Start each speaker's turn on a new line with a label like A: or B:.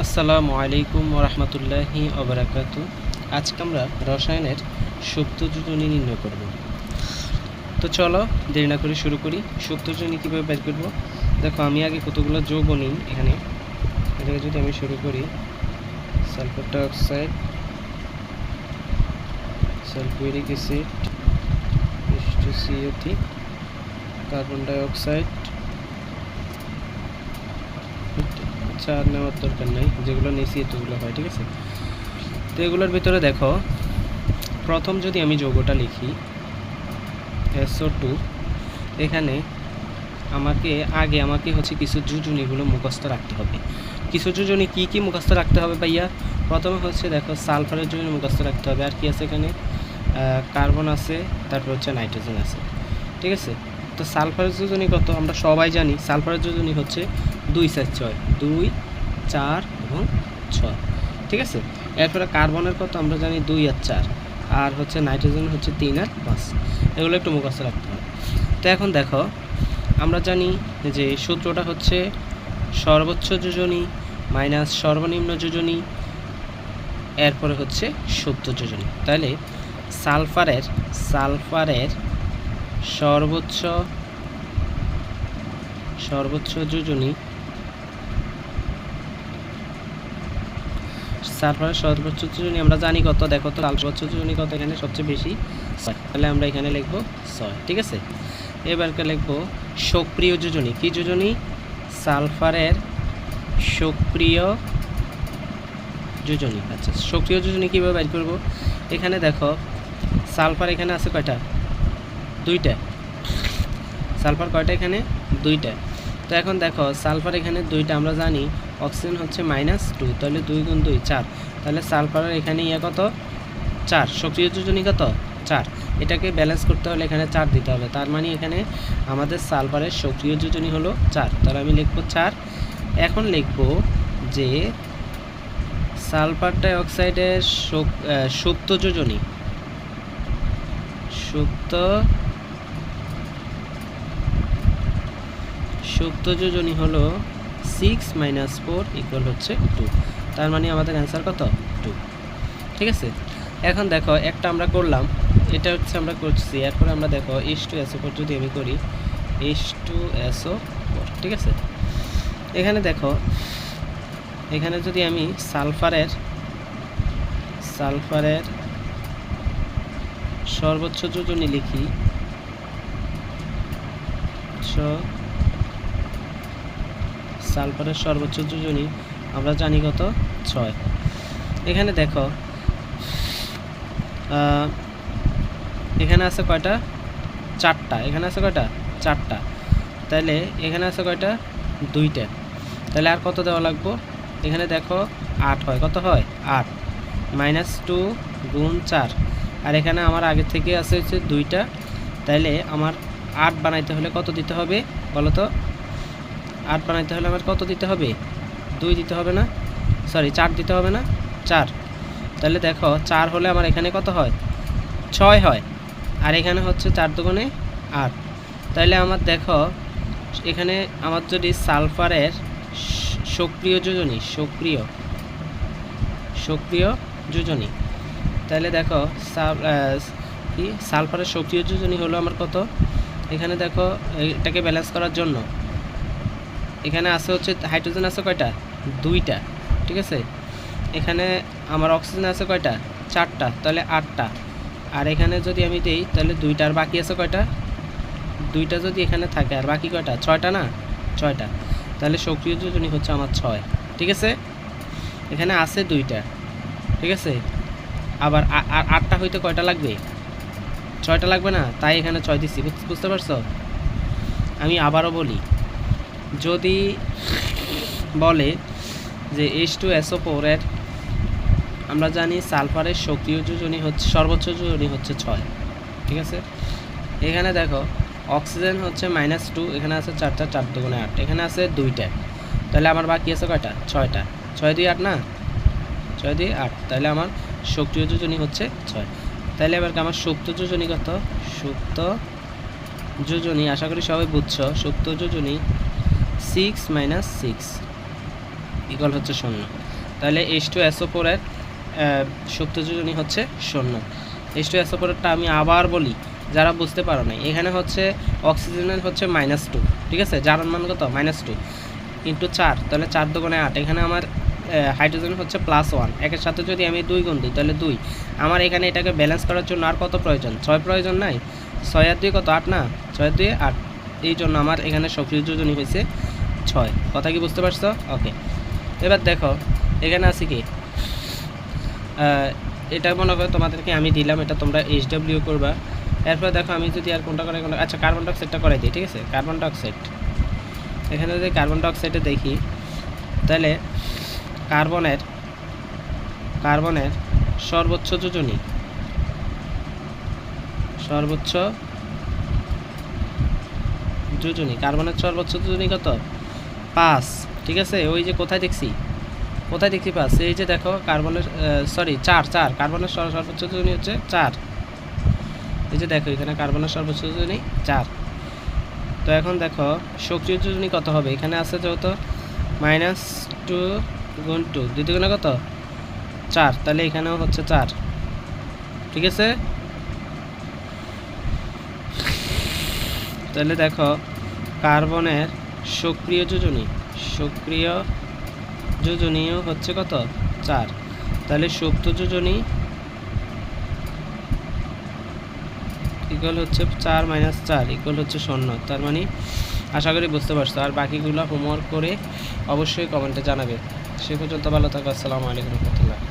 A: আসসালামু আলাইকুম ওয়া রাহমাতুল্লাহি ওয়া বারাকাতুহু। আজকে আমরা রসায়নের সুপ্ত যোজনী নির্ণয় করব। তো চলো দেরি না করে শুরু করি। সুপ্ত যোজনী কীভাবে বের করব দেখো, আমি আগে কতগুলো যৌগ নিই এখানে। এটাকে যদি আমি শুরু করি, sulphur dioxide, sulphuric acid, H2CO3, carbon dioxide, চার নেওয়ার দরকার নাই, যেগুলো নিয়েছি এতগুলো হয়, ঠিক আছে। তো এগুলোর ভিতরে দেখো, প্রথম যদি আমি যৌগটা লিখি SO2, এখানে আমাকে হচ্ছে কিছু যোজনীগুলো মুখস্থ রাখতে হবে। কিছু যোজনী কি কি মুখস্থ রাখতে হবে ভাইয়া? প্রথমে হচ্ছে দেখো সালফারের যোজনী মুখস্থ রাখতে হবে। আর কি আছে এখানে? কার্বন আছে, তারপর হচ্ছে নাইট্রোজেন আছে, ঠিক আছে। তো সালফারের যোজনী কত? আমরা সবাই জানি সালফারের যোজনী হচ্ছে 2, 4, 6, 2, 4 এবং 6, ঠিক আছে। এরপরে কার্বনের কত আমরা জানি 2 আর 4, আর হচ্ছে নাইট্রোজেন হচ্ছে 3 আর 5। এগুলো একটু মুখস্থ রাখতে হবে। তো এখন দেখো, আমরা জানি যে সূত্রটা হচ্ছে সর্বোচ্চ যোজনী মাইনাস সর্বনিম্ন যোজনী, এরপরে হচ্ছে সুপ্ত যোজনী। তাহলে সালফারের সর্বোচ্চ যোজনী, সালফারের সর্বোচ্চ যোজনী আমরা জানি কত। দেখো তো সর্বোচ্চ যোজনী কত এখানে? সবচেয়ে বেশি 6, তাহলে আমরা এখানে লিখবো 6, ঠিক আছে। এবারকে লিখবো সক্রিয় যোজনী। কি যোজনী? সালফারের সক্রিয় যোজনী। আচ্ছা, সক্রিয় যোজনী কীভাবে বের করবো? এখানে দেখো সালফার এখানে আছে কয়টা? 2টা। সালফার কয়টা এখানে? 2টা। তো এখন দেখো সালফার এখানে 2টা, আমরা জানি অক্সিজেন হচ্ছে -2, তাহলে 2 গুণ 2 4, তাহলে সালফারের এখানে কত? 4। সক্রিয় যোজনী কত? 4। এটাকে ব্যালেন্স করতে হলে এখানে 4 দিতে হবে। তার মানে এখানে আমাদের সালফারের সক্রিয় যোজনী হলো 4, তাহলে আমি লিখবো 4। এখন লিখবো যে সালফার ডাইঅক্সাইডের সুপ্ত যোজনী হলো 6 - 4 = হচ্ছে 2। তার মানে আমাদের অ্যান্সার কত? 2, ঠিক আছে। এখন দেখো একটা আমরা করলাম, এটা হচ্ছে আমরা করছি। এরপরে আমরা দেখো H2SO4 যদি আমি করি, H2SO4, ঠিক আছে। এখানে দেখো, এখানে যদি আমি সালফারের সর্বোচ্চ যোজনী লিখি, সালফারের সর্বোচ্চ যোজনী আমরা জানি কত? 6। এখানে দেখো এখানে আছে কয়টা? 4টা। এখানে আছে কয়টা? 4টা। তাহলে এখানে আছে কয়টা? 2টা। তাহলে আর কত দেওয়া লাগবো? এখানে দেখো 8 হয়। কত হয়? 8 -2 গুণ 4, আর এখানে আমার আগে থেকে আছে হচ্ছে 2টা। তাইলে আমার 8 বানাইতে হলে কত দিতে হবে বলো তো? 8 বানাইতে হলে আমার কত দিতে হবে? 2 দিতে হবে না? সরি, 4 দিতে হবে না? 4। তাহলে দেখো 4 হলে আমার এখানে কত হয়? 6 হয়। আর এখানে হচ্ছে 4 দুগুণে 8। তাহলে আমার দেখো এখানে আমার যদি সালফারের সক্রিয় যোজনী, তাহলে দেখো সালফারের সক্রিয় যোজনী হলো আমার কত? এখানে দেখো এটাকে ব্যালেন্স করার জন্য এখানে আছে হচ্ছে হাইড্রোজেন আছে কয়টা? 2টা, ঠিক আছে। এখানে আমার অক্সিজেন আছে কয়টা? 4টা, তাহলে 8টা। আর এখানে যদি আমি দিই তাহলে 2টা, আর বাকি আছে কয়টা? 2টা যদি এখানে থাকে, আর বাকি কয়টা? 6টা না? 6টা। তাহলে সক্রিয় যোজনী হচ্ছে আমার 6, ঠিক আছে। এখানে আছে 2টা, ঠিক আছে। আবার 8টা হইতে কয়টা লাগবে? 6টা লাগবে না? তাই এখানে 6 দিচ্ছি, বুঝতে পারছো? আমি আবারও বলি, যদি বলে যে H2SO4 এর আমরা জানি সালফারের সক্রিয় যোজনী হচ্ছে, সর্বোচ্চ যোজনী হচ্ছে 6, ঠিক আছে। এখানে দেখো অক্সিজেন হচ্ছে -2, এখানে আছে 4টা, 4 দুগুণে 8, এখানে আছে 2টা। তাহলে আমার বাকি আছে কয়টা? 6টা। 6 দিয়ে 8 না? 6 দিয়ে 8, তাহলে আমার সক্রিয় যোজনী হচ্ছে 6। তাহলে এবার আমার সুপ্ত যোজনী কত? সুপ্ত যোজনী, আশা করি সবাই বুঝছো। সুপ্ত যোজনী 6 - 6, ইকুয়াল হচ্ছে 0। তাহলে H2SO4 এর সুপ্ত যোজনী হচ্ছে 0। H2SO4 এরটা আমি আবার বলি যারা বুঝতে পারো না, এখানে হচ্ছে অক্সিজেনের হচ্ছে -2, ঠিক আছে, যার মান কত -2 ইন্টু 4, তাহলে 4 দুগুণে 8। এখানে আমার হাইড্রোজেন হচ্ছে +1, একের সাথে যদি আমি 2 গুণ দিই তাহলে 2। আমার এখানে এটাকে ব্যালেন্স করার জন্য আর কত প্রয়োজন? 6 প্রয়োজন নাই? 6 আর 2 কত? 8 না? 6 আর 2 8, এই জন্য আমার এখানে সক্রিয় যোজনী হয়েছে 6। কথা কি বুঝতে পারছো? ওকে, এবার দেখো এখানে আছে কি, এটা মনে করো তোমাদেরকে আমি দিলাম, এটা তোমরা HW করবা। এরপর দেখো আমি যদি আর কোনটা করে আচ্ছা কার্বন ডাইঅক্সাইডটা করে দিই, ঠিক আছে, কার্বন ডাইঅক্সাইড। এখানে যদি কার্বন ডাইঅক্সাইডে দেখি তাহলে কার্বনের সর্বোচ্চ যোজনী কার্বনের সর্বোচ্চ যোজনী কত? 5, ঠিক আছে। ওই যে কোথায় দেখছি 5? এই যে দেখো কার্বনের 4 কার্বনের সর্বোচ্চ যোজনী হচ্ছে 4। এই যে দেখো এখানে কার্বনের সর্বোচ্চ যোজনী 4। তো এখন দেখো সক্রিয় যোজনী কত হবে? এখানে আছে যেহেতু -2 গুণ 2, 2 দুগুণে কত? 4, তাহলে এখানেও হচ্ছে 4, ঠিক আছে। তাহলে দেখো কার্বনের সক্রিয় যোজনীও হচ্ছে কত? 4। তাহলে সুপ্ত যোজনী ইকুয়াল হচ্ছে 4 - 4 ইকুয়াল হচ্ছে 0। তার মানে আশা করি বুঝতে পারছো। আর বাকিগুলো হোমওয়ার্ক করে অবশ্যই কমেন্টে জানাবে। সে পর্যন্ত ভালো থাকো। আসসালামু আলাইকুম রহমতুল্লাহ।